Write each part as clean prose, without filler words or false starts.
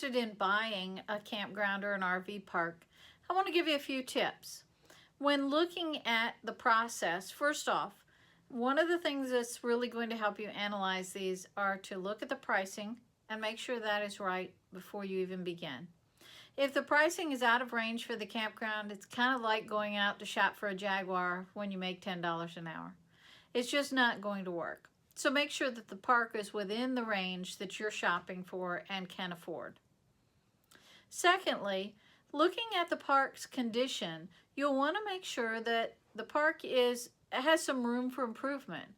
interested in buying a campground or an RV park, I want to give you a few tips. When looking at the process, first off, one of the things that's really going to help you analyze these are to look at the pricing and make sure that is right before you even begin. If the pricing is out of range for the campground, it's kind of like going out to shop for a Jaguar when you make $10 an hour. It's just not going to work. So make sure that the park is within the range that you're shopping for and can afford. Secondly, looking at the park's condition, you'll want to make sure that the park has some room for improvement.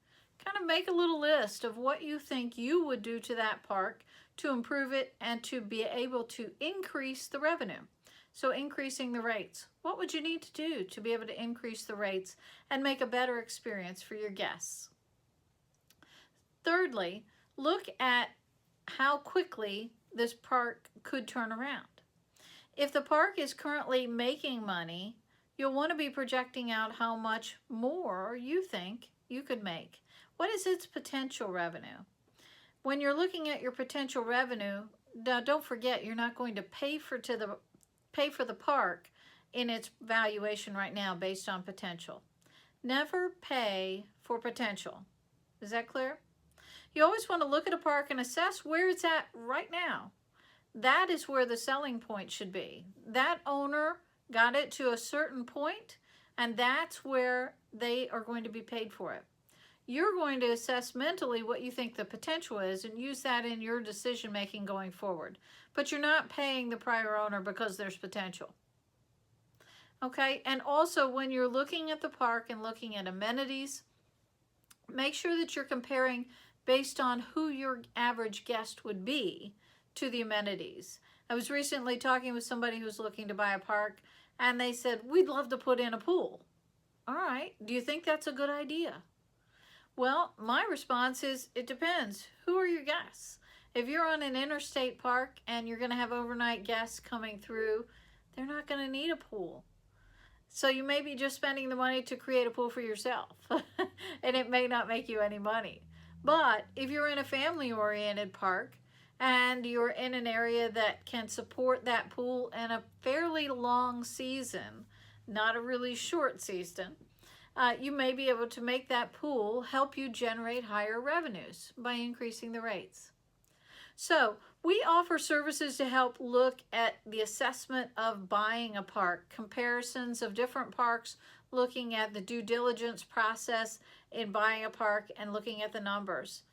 Kind of make a little list of what you think you would do to that park to improve it and to be able to increase the revenue. So increasing the rates. What would you need to do to be able to increase the rates and make a better experience for your guests? Thirdly, look at how quickly this park could turn around. If the park is currently making money, you'll want to be projecting out how much more you think you could make. What is its potential revenue? When you're looking at your potential revenue, don't forget you're not going to pay for the park in its valuation right now based on potential. Never pay for potential. Is that clear? You always want to look at a park and assess where it's at right now. That is where the selling point should be. That owner got it to a certain point, and that's where they are going to be paid for it. You're going to assess mentally what you think the potential is and use that in your decision making going forward. But you're not paying the prior owner because there's potential. Okay, and also when you're looking at the park and looking at amenities, make sure that you're comparing based on who your average guest would be to the amenities. I was recently talking with somebody who's looking to buy a park, and they said, we'd love to put in a pool. All right, do you think that's a good idea? Well, my response is, it depends. Who are your guests? If you're on an interstate park and you're going to have overnight guests coming through, they're not going to need a pool. So you may be just spending the money to create a pool for yourself, and it may not make you any money. But if you're in a family-oriented park and you're in an area that can support that pool in a fairly long season, not a really short season, you may be able to make that pool help you generate higher revenues by increasing the rates. So we offer services to help look at the assessment of buying a park, comparisons of different parks, looking at the due diligence process in buying a park and looking at the numbers.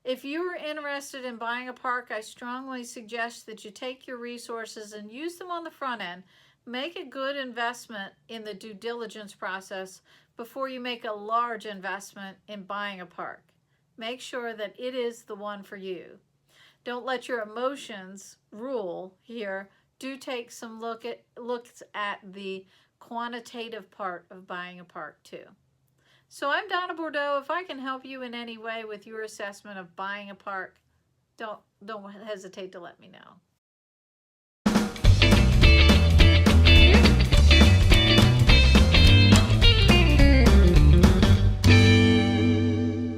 If you are interested in buying a park, I strongly suggest that you take your resources and use them on the front end. Make a good investment in the due diligence process before you make a large investment in buying a park. Make sure that it is the one for you. Don't let your emotions rule here. Do take some looks at the quantitative part of buying a park too. So I'm Donna Bordeaux. If I can help you in any way with your assessment of buying a park, don't hesitate to let me know.